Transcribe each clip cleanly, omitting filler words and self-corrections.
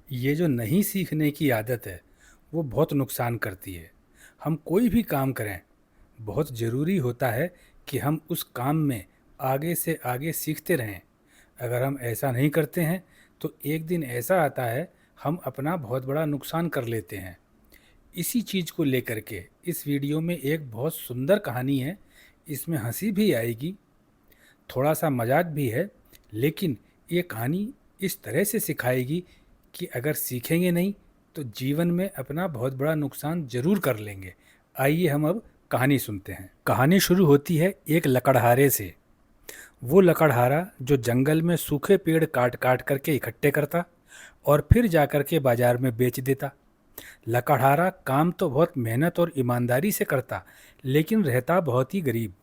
ये जो नहीं सीखने की आदत है, वो बहुत नुकसान करती है। हम कोई भी काम करें, बहुत ज़रूरी होता है कि हम उस काम में आगे से आगे सीखते रहें। अगर हम ऐसा नहीं करते हैं, तो एक दिन ऐसा आता है, हम अपना बहुत बड़ा नुकसान कर लेते हैं। इसी चीज़ को लेकर के इस वीडियो में एक बहुत सुंदर कहानी है। इसमें हँसी भी आएगी, थोड़ा-सा मज़ाक भी है, लेकिन ये कहानी इस तरह से सिखाएगी कि अगर सीखेंगे नहीं, तो जीवन में अपना बहुत बड़ा नुकसान ज़रूर कर लेंगे। आइए हम अब कहानी सुनते हैं। कहानी शुरू होती है एक लकड़हारे से। वो लकड़हारा जो जंगल में सूखे पेड़ काट-काट करके इकट्ठे करता और फिर जाकर के बाज़ार में बेच देता। लकड़हारा काम तो बहुत मेहनत और ईमानदारी से करता, लेकिन रहता बहुत ही गरीब।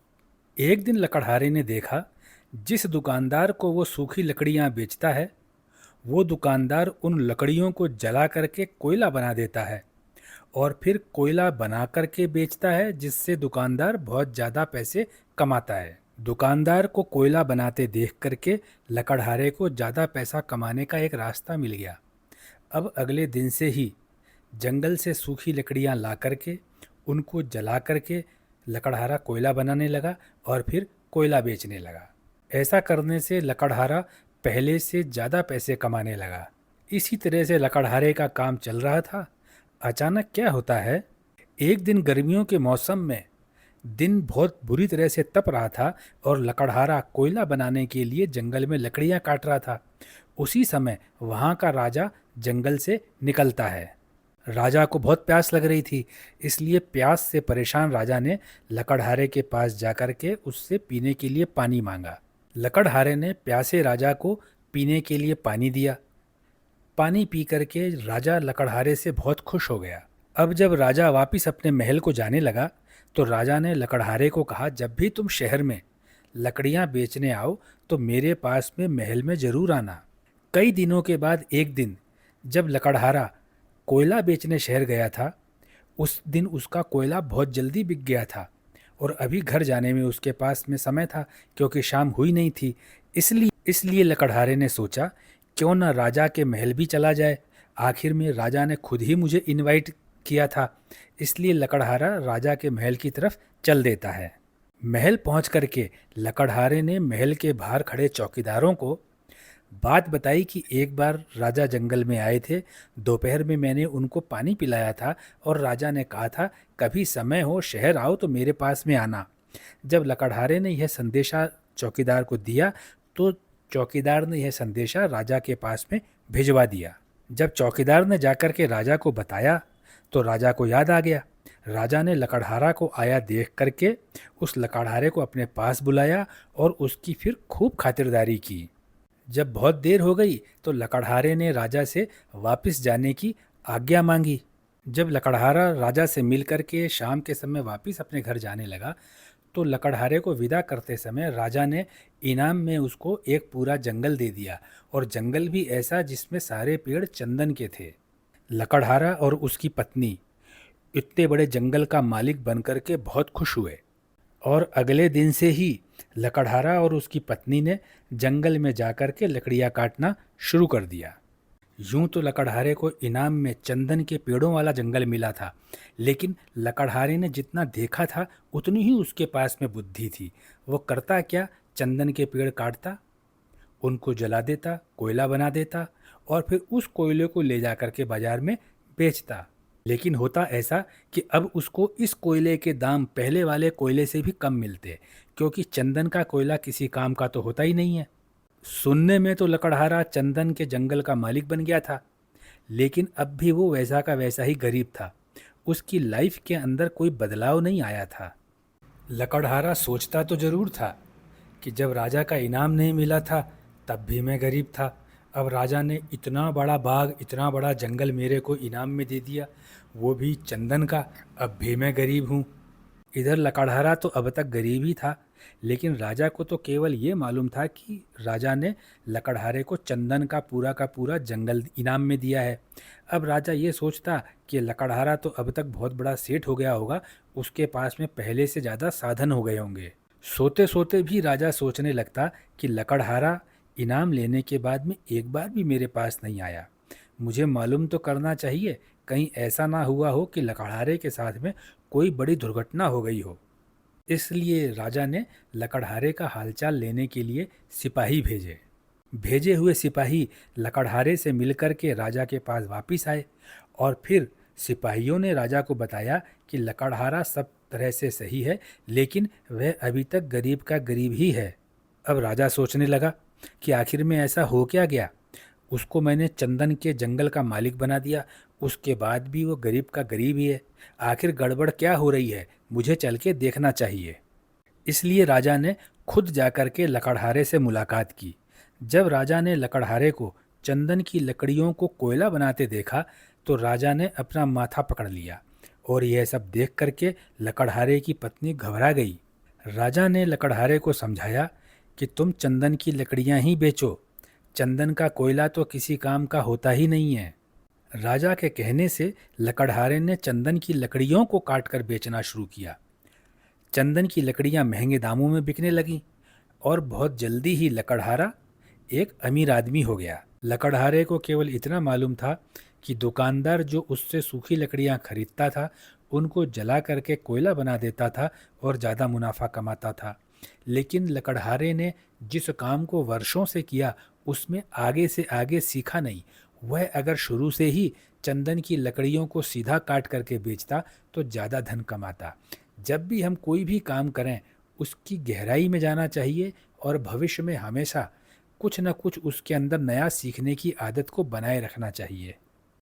एक दिन लकड़हारे ने देखा, जिस दुकानदार को वो सूखी लकड़ियाँ बेचता है, वो दुकानदार उन लकड़ियों को जला करके कोयला बना देता है और फिर कोयला बना करके बेचता है, जिससे दुकानदार बहुत ज़्यादा पैसे कमाता है। दुकानदार को कोयला बनाते देख करके लकड़हारे को ज़्यादा पैसा कमाने का एक रास्ता मिल गया। अब अगले दिन से ही जंगल से सूखी लकड़ियाँ ला करके उनको जला करके लकड़हारा कोयला बनाने लगा और फिर कोयला बेचने लगा। ऐसा करने से लकड़हारा पहले से ज़्यादा पैसे कमाने लगा। इसी तरह से लकड़हारे का काम चल रहा था। अचानक क्या होता है, एक दिन गर्मियों के मौसम में दिन बहुत बुरी तरह से तप रहा था और लकड़हारा कोयला बनाने के लिए जंगल में लकड़ियाँ काट रहा था। उसी समय वहाँ का राजा जंगल से निकलता है। राजा को बहुत प्यास लग रही थी, इसलिए प्यास से परेशान राजा ने लकड़हारे के पास जाकर के उससे पीने के लिए पानी मांगा। लकड़हारे ने प्यासे राजा को पीने के लिए पानी दिया। पानी पी करके राजा लकड़हारे से बहुत खुश हो गया। अब जब राजा वापस अपने महल को जाने लगा, तो राजा ने लकड़हारे को कहा, जब भी तुम शहर में लकड़ियाँ बेचने आओ, तो मेरे पास में महल में ज़रूर आना। कई दिनों के बाद एक दिन जब लकड़हारा कोयला बेचने शहर गया था, उस दिन उसका कोयला बहुत जल्दी बिक गया था और अभी घर जाने में उसके पास में समय था, क्योंकि शाम हुई नहीं थी। इसलिए लकड़हारे ने सोचा, क्यों न राजा के महल भी चला जाए। आखिर में राजा ने खुद ही मुझे इनवाइट किया था। इसलिए लकड़हारा राजा के महल की तरफ चल देता है। महल पहुंच करके लकड़हारे ने महल के बाहर खड़े चौकीदारों को बात बताई कि एक बार राजा जंगल में आए थे, दोपहर में मैंने उनको पानी पिलाया था और राजा ने कहा था, कभी समय हो शहर आओ तो मेरे पास में आना। जब लकड़हारे ने यह संदेशा चौकीदार को दिया, तो चौकीदार ने यह संदेशा राजा के पास में भिजवा दिया। जब चौकीदार ने जाकर के राजा को बताया, तो राजा को याद आ गया। राजा ने लकड़हारा को आया देख करके उस लकड़हारे को अपने पास बुलाया और उसकी फिर खूब खातिरदारी की। जब बहुत देर हो गई, तो लकड़हारे ने राजा से वापस जाने की आज्ञा मांगी। जब लकड़हारा राजा से मिल करके शाम के समय वापस अपने घर जाने लगा, तो लकड़हारे को विदा करते समय राजा ने इनाम में उसको एक पूरा जंगल दे दिया, और जंगल भी ऐसा जिसमें सारे पेड़ चंदन के थे। लकड़हारा और उसकी पत्नी इतने बड़े जंगल का मालिक बनकर के बहुत खुश हुए, और अगले दिन से ही लकड़हारा और उसकी पत्नी ने जंगल में जाकर के लकड़ियाँ काटना शुरू कर दिया। यूं तो लकड़हारे को इनाम में चंदन के पेड़ों वाला जंगल मिला था, लेकिन लकड़हारे ने जितना देखा था उतनी ही उसके पास में बुद्धि थी। वो करता क्या, चंदन के पेड़ काटता, उनको जला देता, कोयला बना देता और फिर उस कोयले को ले जा कर के बाजार में बेचता। लेकिन होता ऐसा कि अब उसको इस कोयले के दाम पहले वाले कोयले से भी कम मिलते, क्योंकि चंदन का कोयला किसी काम का तो होता ही नहीं है। सुनने में तो लकड़हारा चंदन के जंगल का मालिक बन गया था, लेकिन अब भी वो वैसा का वैसा ही गरीब था। उसकी लाइफ के अंदर कोई बदलाव नहीं आया था। लकड़हारा सोचता तो ज़रूर था कि जब राजा का इनाम नहीं मिला था, तब भी मैं गरीब था। अब राजा ने इतना बड़ा बाग, इतना बड़ा जंगल मेरे को इनाम में दे दिया, वो भी चंदन का, अब भी मैं गरीब हूँ। इधर लकड़हारा तो अब तक गरीब ही था, लेकिन राजा को तो केवल ये मालूम था कि राजा ने लकड़हारे को चंदन का पूरा जंगल इनाम में दिया है। अब राजा ये सोचता कि लकड़हारा तो अब तक बहुत बड़ा सेठ हो गया होगा, उसके पास में पहले से ज़्यादा साधन हो गए होंगे। सोते सोते भी राजा सोचने लगता कि लकड़हारा इनाम लेने के बाद में एक बार भी मेरे पास नहीं आया, मुझे मालूम तो करना चाहिए, कहीं ऐसा ना हुआ हो कि लकड़हारे के साथ में कोई बड़ी दुर्घटना हो गई हो। इसलिए राजा ने लकड़हारे का हालचाल लेने के लिए सिपाही भेजे। भेजे हुए सिपाही लकड़हारे से मिलकर के राजा के पास वापिस आए और फिर सिपाहियों ने राजा को बताया कि लकड़हारा सब तरह से सही है, लेकिन वह अभी तक गरीब का गरीब ही है। अब राजा सोचने लगा कि आखिर में ऐसा हो क्या गया। उसको मैंने चंदन के जंगल का मालिक बना दिया, उसके बाद भी वो गरीब का गरीब ही है। आखिर गड़बड़ क्या हो रही है, मुझे चल के देखना चाहिए। इसलिए राजा ने खुद जाकर के लकड़हारे से मुलाकात की। जब राजा ने लकड़हारे को चंदन की लकड़ियों को कोयला बनाते देखा तो राजा ने अपना माथा पकड़ लिया और यह सब देख करके लकड़हारे की पत्नी घबरा गई। राजा ने लकड़हारे को समझाया कि तुम चंदन की लकड़ियां ही बेचो, चंदन का कोयला तो किसी काम का होता ही नहीं है। राजा के कहने से लकड़हारे ने चंदन की लकड़ियों को काट कर बेचना शुरू किया। चंदन की लकड़ियां महंगे दामों में बिकने लगीं और बहुत जल्दी ही लकड़हारा एक अमीर आदमी हो गया। लकड़हारे को केवल इतना मालूम था कि दुकानदार जो उससे सूखी लकड़ियां खरीदता था उनको जला करके कोयला बना देता था और ज़्यादा मुनाफा कमाता था। लेकिन लकड़हारे ने जिस काम को वर्षों से किया उसमें आगे से आगे सीखा नहीं। वह अगर शुरू से ही चंदन की लकड़ियों को सीधा काट करके बेचता तो ज़्यादा धन कमाता। जब भी हम कोई भी काम करें उसकी गहराई में जाना चाहिए और भविष्य में हमेशा कुछ न कुछ उसके अंदर नया सीखने की आदत को बनाए रखना चाहिए।